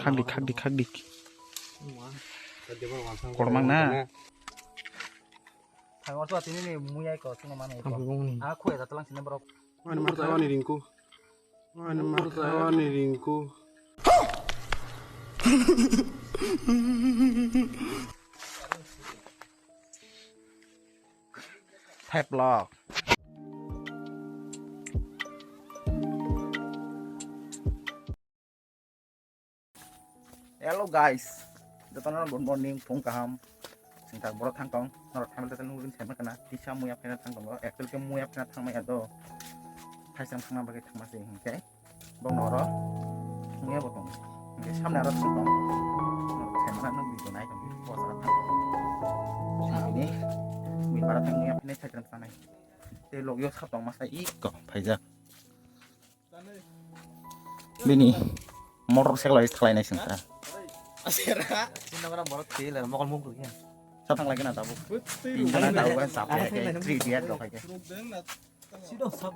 khắc đi còn mang na thằng con suốt thế này mua ai có chúng nó mang này à khuya ra tao xin nó Mana martawan ni ringku. Mana martawan ni ringku. thép lò hello guys kita nonton good morning phung kaham singkat borot thang tong norot tham le tan nurin thema kana tisa muya phena thang tong ekkel ke muya phena thang mai ado thaisam thang na bagi thang ma sing okay bong noro muya botong okay samne aro thang tong thema na nang bi nai tong po sa thang ini mi para thang muya phena thai tang sanai te lok yo sap tong ma sai ik ko phaija bini motorcycle thlai nai singta asera sino orang borot til mau kon mung kurnya sao thằng lagi nata bu karena tahu kan sampai kayak 3 dia loh kayak sido sab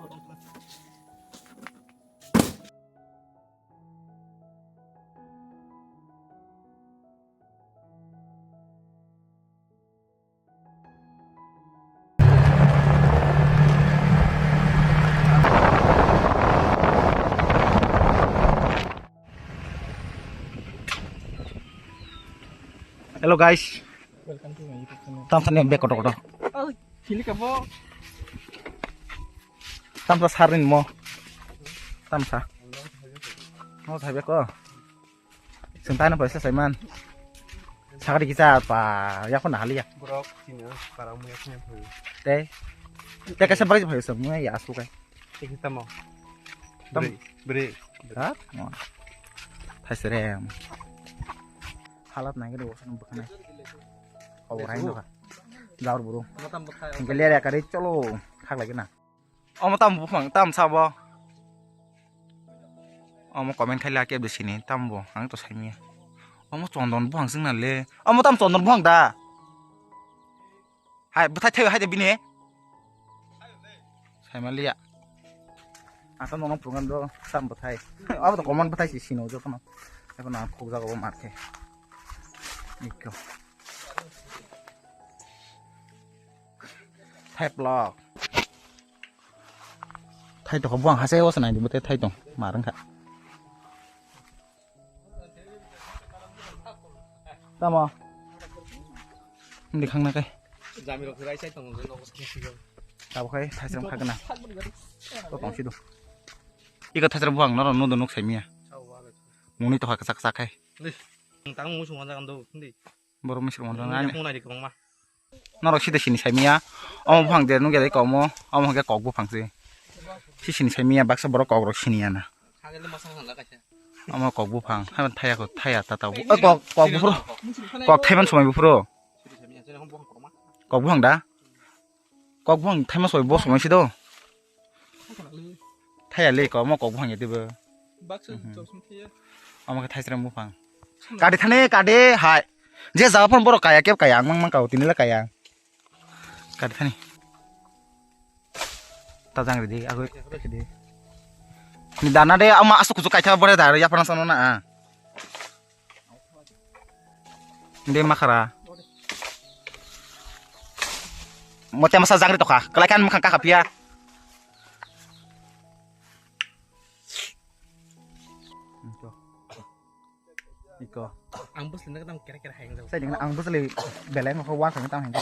Hello guys, welcome to my YouTube channel. Tam sana be koto. Oh, sini kamu. Tam sa sarin mo. Tam sa. Oh, thai be ko. Sentai na paisa Saiman. Sakari kita apa? Ya ko nahali ya. Bro, sini para mu ya punya tuh. Te kasi bagi paisa mo ya asu kai. Kita mau. Tam Bre. ha? Oh. Thai serem. Halat naik ke dosan bukan naik. Kau orang itu kan, jauh burung. Kalian ya kali colo, hak lagi na. Om tam buang tam sabo. Om komen kali lagi di sini tam buang, hang tu saya. Om condon buang sing nalle. Om tam condon buang dah. Hai, betul cewek hai bini. Saya malia. Asal nong pungan do tam betul. Om tu komen betul sih sini aja kan. Aku nak kau jaga bom marke. Iko thép lò thay tổ buông há xe ô này thì mới thay tổng mà đăng khả tao mà đi khăng này cái tao cái thay xong khắc cái nào có còn xí đâu 이거 thay xong buông nó là nôn đồ nốc sấy mía muốn đi tao phải sắc sắc hay Tang musuh mana kan tuh, nanti. baru misal mondang aja. Mau nadi kemana? Naro sih di sini saya mia. Om buang dia nunggu dari kamu. Om hanya kau buang sih. Si sini saya mia baksa baru kau sini ya na. Om kau buang. Haman thaya tahu. Kau bufro. Kau thayman semua bufro. Kau buang dah. Kau buang thayman semua bufro semua sih do. Thaya le kau mau kau buang ya tiba. Om kau thaya serem buang. Kade thane kade hai je japon boro kaya kep kaya mang kau tinila kaya kade thane ta jang redi aku di ni dana de ama asu kucu kaita bore dar ya pernah sono na de makara mo tema sa jang ri to ka kalakan makang ka kapia Iko. Ang bus na katang kira-kira hang daw. Saya dengan ang bus le belen ko wan ko tang hang.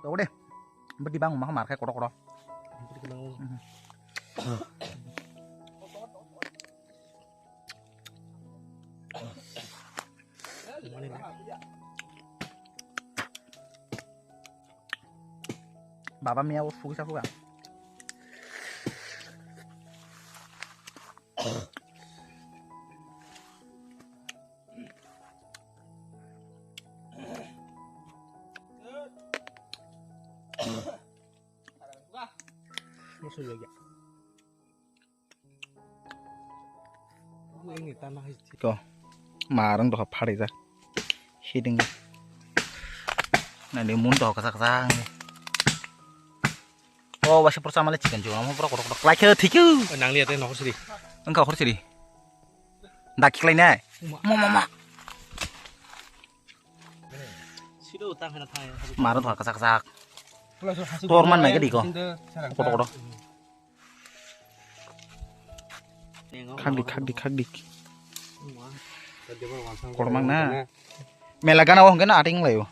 Đâu đi. Bất đi bang mà mar khai ko ko. Baba mia phu sa phu à. Musuh lagi. Ini tanah itu. Ko marang do phari ra. Hiding. Này để muốn đỏ cả sang. Ô Oh, masih pertama lagi chicken juga. Mau pura-pura like tiku. Nang lihat nó sih. Engkau harus jadi. Ndak lainnya. Mama. Sido tang hana thai. Marut ha kasak-kasak. Torman mai cái gì con? Kodo. Khak dik. Kodo mang na. Melaga na wong kena ating layo.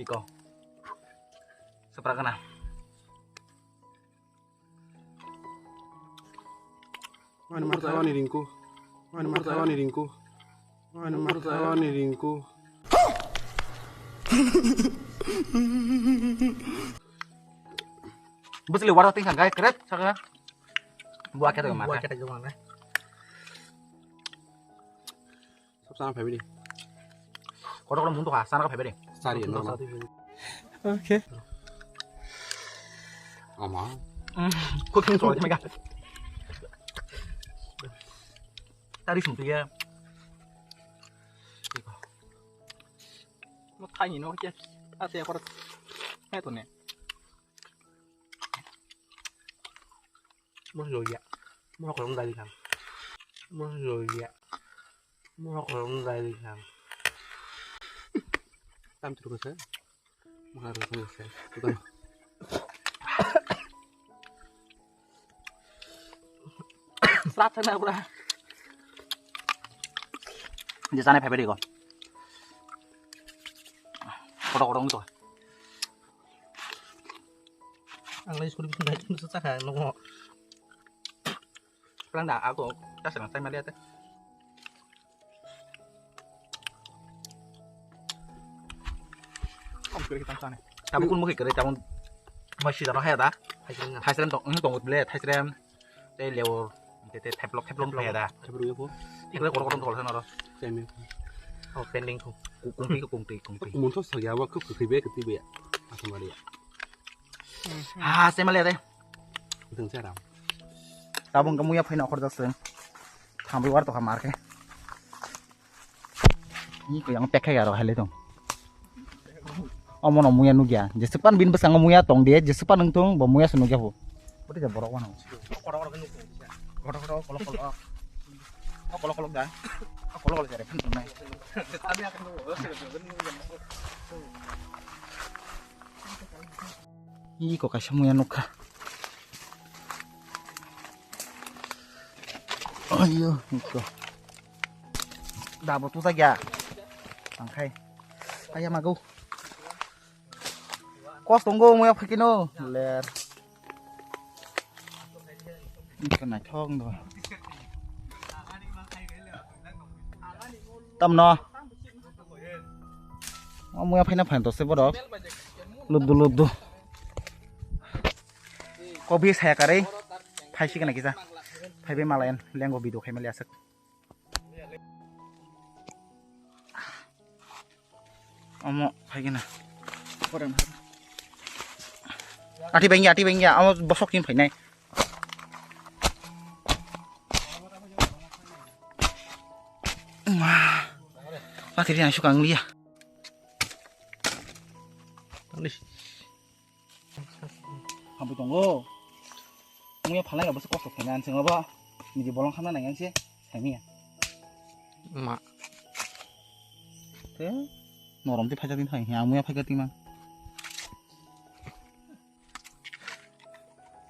Iko. Seberapa kena? Mana martawa ni ringku. Mana martawa ni ringku. Mana martawa ni ringku. Betul wadah tinggal guys keret saka. Buat kita kemana? Buat kita kemana? Sama phải đi. Kodo kodo muntuk ha, sana ka phebe de. Sari nó. Okay. Ama. Kok king soal mega. Tadi sum dia. Nó thay nhìn nó kia. À thế có hai tuần này. Mất rồi dạ. Mất rồi ông đây đi thằng. Mất rồi dạ. Mất rồi ông đây đi thằng. Tam terus ya. Mengharus terus ya. Betul. Sat thế nào bro? Giờ sang này phải đi con. Kodo rồi. Ang lain sudah bisa naik susah kan lo. Pelan dah aku tak senang saya melihat. Không kira kita sana. Tapi kun mungkin kira kamu masih ada hay dah. Hay sedang tong beli, hay sedang saya lewat teh teplon beli dah. Coba dulu ya, Bu. Ikut kodo tol sana dah. Xem đi. Oh pending tu. Kungti. Muốn thoát sợi áo cứ khơi bế cái tivi ạ. Sama dia. Saya melihat. Thường xe đào. Tabung kamu ya phai nak kerja sen. Thambi war to kamar ke. Ini ko yang pek ya ro hale tong. Omon omuya nugia. Jesepan bin besang omuya tong dia jesepan nungtung bomuya sunugia bu. Udah ja borok wana. Kodo kalau dah. Kalau cari kan tunai. Tapi akan Ih kok kasih muya nuka. Ayo, iko. Dah betul saja. Angkai. Ayam aku. Kos tunggu muya pakino. Ler. Ikan nak thong rồi. Tâm no. Muya phai na phan to se bodo. Ludu. Kopi saya kare. Phai sih kana kita. Phai be malayan leng gobi do khai mali asak. Omo phai kena. Koram. Ati bengya. Omo bosok kim phai nai. Wah. Pati dia suka ngli ya. Kamu tunggu. Muya palai gak besok kosong kenan sih apa? Ini bolong kanan yang sih, semi ya. Mak. Tuh, norom ti pajatin thai, yang muya pajatin mang.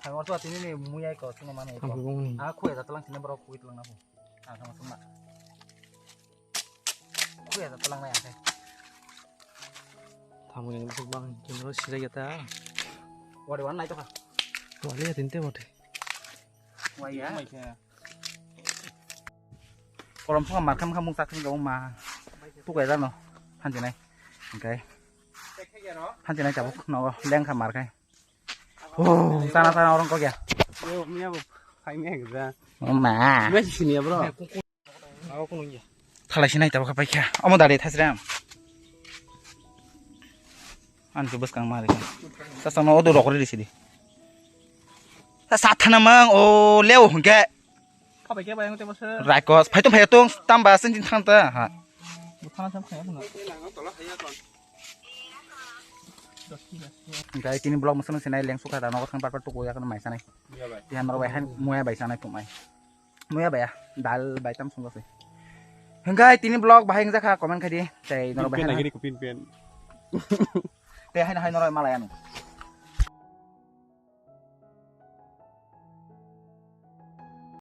Thang orang tua ini nih muya ikut semua mana ikut. Aku ya telang sini baru aku telang aku. Ah sama sama. Aku ya telang naya sih. Tamu yang besok bang, cuma sih saja ta. Waduh warna itu kah? Wah lihat tinte waduh. Wah ya. Kalau mau makan kamu tak tinggal rumah. Tuh kayak no, hanci nih, oke. Hanci nih cabuk, no, leng kamar kayak. Sana orang kok ya? Yo, punya bu, kayak gitu. Mama. Masih sini ya bro. Aku nunggu. Kalau sini cabuk apa ya? Omo dari tasram. Anjir bos kang mari kan. Sasana odo rokori di sini. Satan namang oh leo enggak. Kau pakai apa yang itu bos? Rakos, paitung paitung tambah senjin tang ta. Ha. Bukan macam saya pun. Hingkai tini blog masuk senai leng suka dan orang part tu koyak kan mai sanai. Tihan orang bahan muya bai sanai pumai. Muya bai ya dal bai tam sungguh sih. Hingkai tini blog bahaya ngajak ha komen kadi. Tei orang bahan. Pin lagi di kupin pin. Tei hai orang Malayan.